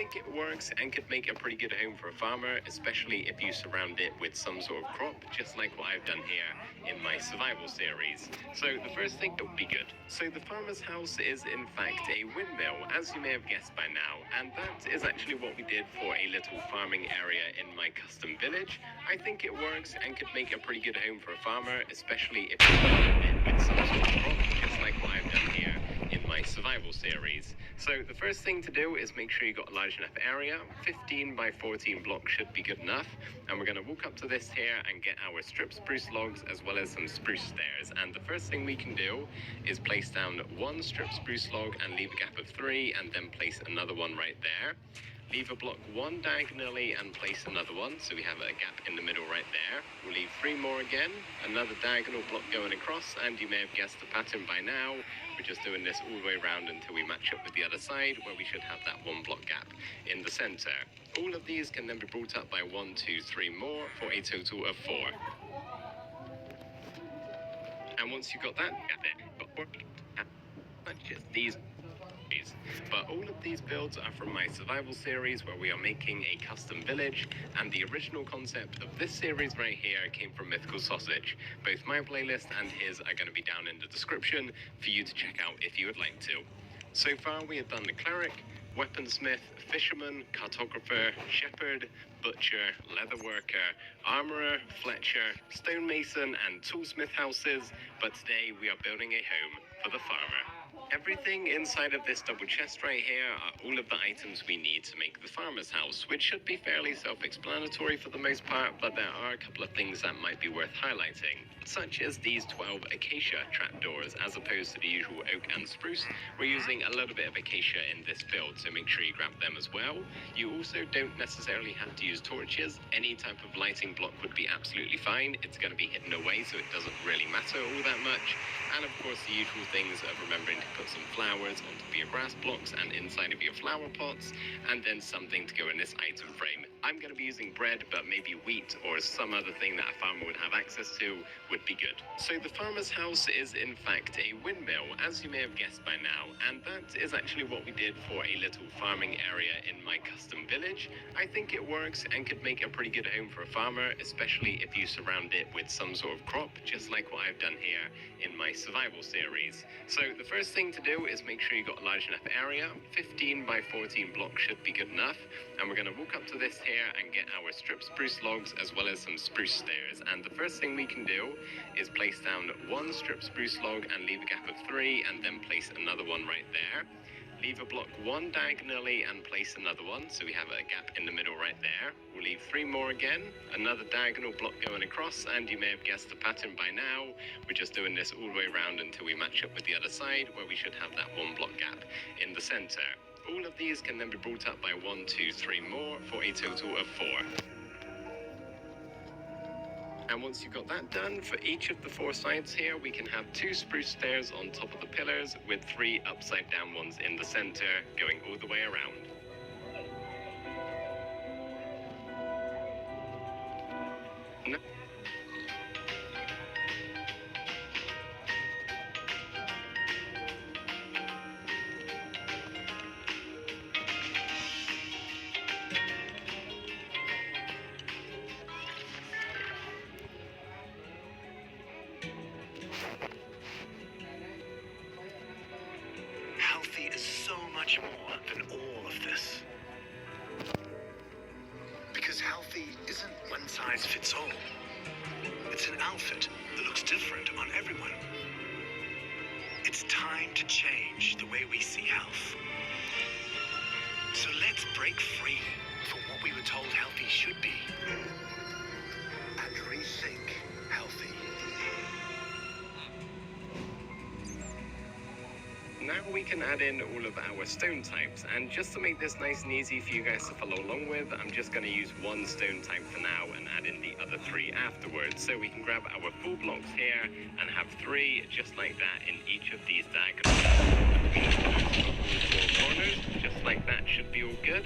think it works and could make a pretty good home for a farmer, especially if you surround it with some sort of crop, just like what I've done here in my survival series. So the first thing that would be good. So the farmer's house is in fact a windmill, as you may have guessed by now, and that is actually what we did for a little farming area in my custom village. I think it works and could make a pretty good home for a farmer, especially if you surround it with some sort of crop, just like what I've done here in my survival series. So the first thing to do is make sure you got a large enough area. 15 by 14 blocks should be good enough, and we're going to walk up to this here and get our strip spruce logs as well as some spruce stairs. And the first thing we can do is place down one strip spruce log and leave a gap of 3, and then place another one right there. Leave a block 1 diagonally and place another one, so we have a gap in the middle right there. We'll leave 3 more again, another diagonal block going across, and you may have guessed the pattern by now. We're just doing this all the way around until we match up with the other side, where we should have that 1 block gap in the center. All of these can then be brought up by 1, 2, 3 more for a total of 4. And once you've got that these. But all of these builds are from my survival series, where we are making a custom village, and the original concept of this series right here came from Mythical Sausage. Both my playlist and his are going to be down in the description for you to check out if you would like to. So far we have done the cleric, weaponsmith, fisherman, cartographer, shepherd, butcher, leatherworker, armorer, fletcher, stonemason, and toolsmith houses, but today we are building a home for the farmer. Everything inside of this double chest right here are all of the items we need to make the farmer's house, which should be fairly self-explanatory for the most part, but there are a couple of things that might be worth highlighting, such as these 12 acacia trapdoors as opposed to the usual oak and spruce. We're using a little bit of acacia in this build, so make sure you grab them as well. You also don't necessarily have to use torches. Any type of lighting block would be absolutely fine. It's going to be hidden away, so it doesn't really matter all that much. And of course the usual things of remembering to put some flowers on top of your grass blocks and inside of your flower pots, and then something to go in this item frame. I'm going to be using bread, but maybe wheat or some other thing that a farmer would have access to would be good. So the farmer's house is in fact a windmill, as you may have guessed by now, and that is actually what we did for a little farming area in my custom village. I think it works and could make a pretty good home for a farmer, especially if you surround it with some sort of crop, just like what I've done here in my survival series. So the first thing to do is make sure you got a large enough area. 15 by 14 blocks should be good enough, and we're going to walk up to this here and get our strip spruce logs as well as some spruce stairs. And the first thing we can do is place down one strip spruce log and leave a gap of 3, and then place another one right there. Leave a block 1 diagonally and place another one, so we have a gap in the middle right there. We'll leave 3 more again, another diagonal block going across, and you may have guessed the pattern by now. We're just doing this all the way around until we match up with the other side, where we should have that 1 block gap in the center. All of these can then be brought up by 1, 2, 3 more for a total of 4. And once you've got that done, for each of the 4 sides here, we can have 2 spruce stairs on top of the pillars with 3 upside down ones in the center going all the way around. No. Healthy is so much more than all of this. Because healthy isn't one size fits all. It's an outfit that looks different on everyone. It's time to change the way we see health. So let's break free from what we were told healthy should be and rethink healthy. Now we can add in all of our stone types, and just to make this nice and easy for you guys to follow along with, I'm just going to use 1 stone type for now and add in the other 3 afterwards. So we can grab our 4 blocks here and have 3 just like that in each of these diagonal 4 corners, just like that should be all good.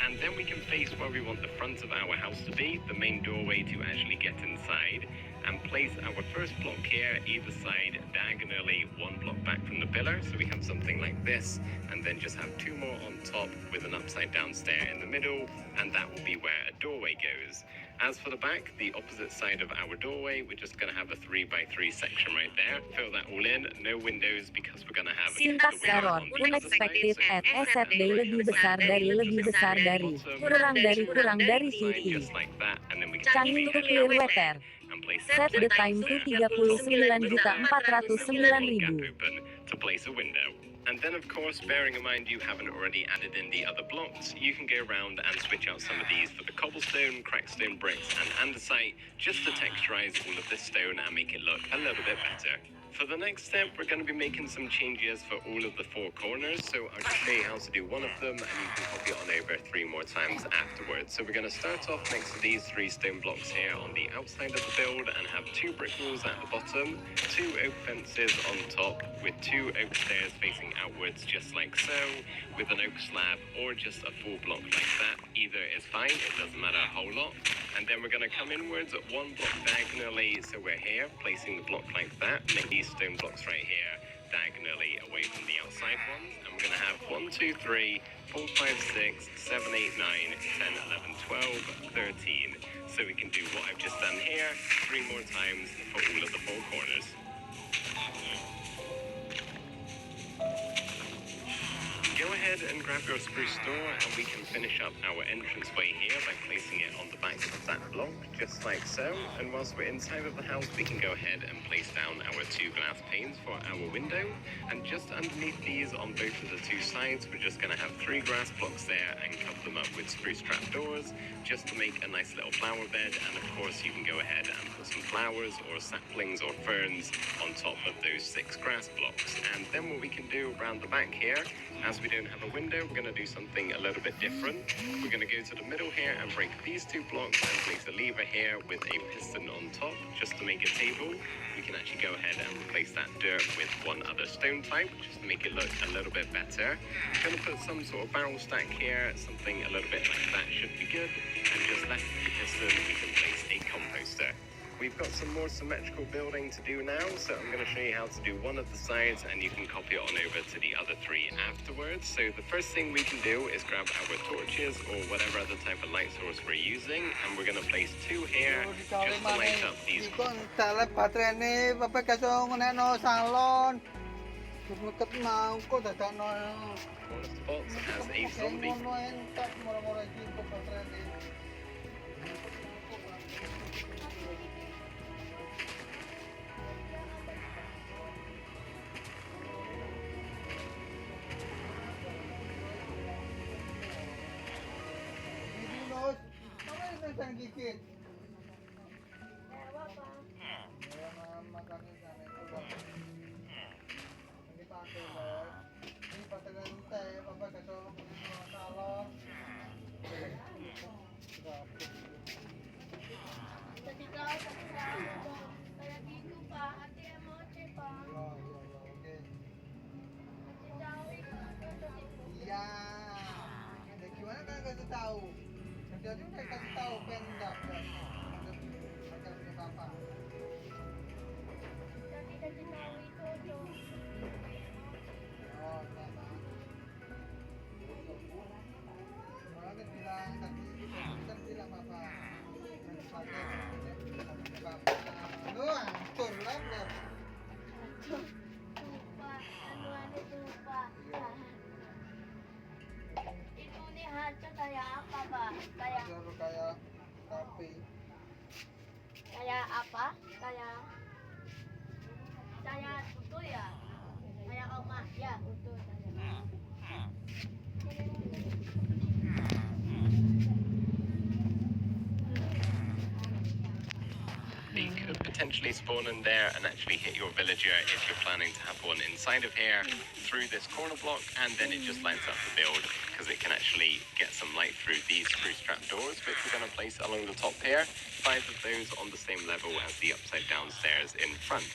And then we can face where we want the front of our house to be, the main doorway to actually get inside. and place our first block here either side diagonally 1 block back from the pillar, so we have something like this, and then just have 2 more on top with an upside down stair in the middle, and that will be where a doorway goes. As for the back, the opposite side of our doorway, we're just going to have a 3x3 section right there. Fill that all in, no windows because we're going to have Sintas error, unexpected at SFB lebih besar dari, kurang dari sini. Just like that, and then we can Canggih to clear weather. and place Set the time to 39.409.000. open to place a window. And then, of course, bearing in mind you haven't already added in the other blocks, you can go around and switch out some of these for the cobblestone, crackstone bricks, and andesite, just to texturize all of this stone and make it look a little bit better. For the next step, we're going to be making some changes for all of the 4 corners, so I'll just show you how to do one of them, and you can copy it on over 3 more times afterwards. So we're going to start off next to these 3 stone blocks here on the outside of the build, and have 2 brick walls at the bottom, 2 oak fences on top, with 2 oak stairs facing outwards, just like so, with an oak slab, or just a full block like that. Either is fine, it doesn't matter a whole lot. And then we're going to come inwards at 1 block diagonally, so we're here, placing the block like that, make these stone blocks right here diagonally away from the outside ones, and we're going to have 1, 2, 3, 4, 5, 6, 7, 8, 9, 10, 11, 12, 13. So we can do what I've just done here 3 more times for all of the 4 corners. Go ahead and grab your spruce door, and we can finish up our entranceway here by placing it on the back of that block, just like so. And whilst we're inside of the house, we can go ahead and place down our 2 glass panes for our window. And just underneath these on both of the 2 sides, we're just going to have 3 grass blocks there and cover them up with spruce trap doors, just to make a nice little flower bed. And of course, you can go ahead and put some flowers or saplings or ferns on top of those 6 grass blocks. And then what we can do around the back here, as we don't have a window, we're going to do something a little bit different. We're going to go to the middle here and break these 2 blocks and place a lever here with a piston on top, just to make a table. We can actually go ahead and replace that dirt with 1 other stone type, just to make it look a little bit better. Going to put some sort of barrel stack here, something a little bit like that should be good. And just left of the piston, we can place a composter. We've got some more symmetrical building to do now, so I'm going to show you how to do one of the sides, and you can copy it on over to the other 3 afterwards. So the first thing we can do is grab our torches or whatever other type of light source we're using, and we're going to place 2 here just to light up these. Salon. Mau One of the box has a zombie. Gigit. Iya. Gimana kan kasih tahu? Jadi saya kasih tahu pendak kan. Macam ni apa? Jadi kasih tahu itu. Oh, sama. Kalau dia bilang tadi kita bilang apa? Lu hancur lah lu. Lupa, lupa. Itu nih hancur kayak apa, Pak? Kayak kopi. Kayak apa? Kayak utuh ya? Kayak oma ya, utuh saya. They could potentially spawn in there and actually hit your villager if you're planning to have one inside of here through this corner block, and then it just lights up the build because it can actually get some light through these spruce trap doors, which we're going to place along the top here. 5 of those on the same level as the upside down stairs in front.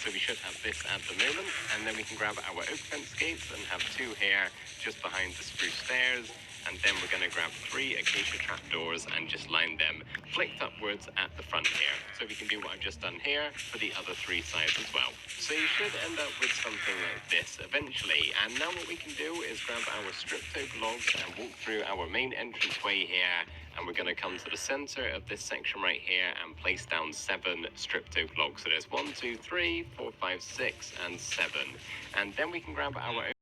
So we should have this at the moment, and then we can grab our oak fence gates and have 2 here just behind the spruce stairs. and then we're going to grab 3 acacia trapdoors and just line them flicked upwards at the front here. So we can do what I've just done here for the other 3 sides as well. So you should end up with something like this eventually. And now what we can do is grab our stripped oak logs and walk through our main entranceway here. And we're going to come to the center of this section right here and place down 7 stripped oak logs. So there's 1, 2, 3, 4, 5, 6, and 7. And then we can grab our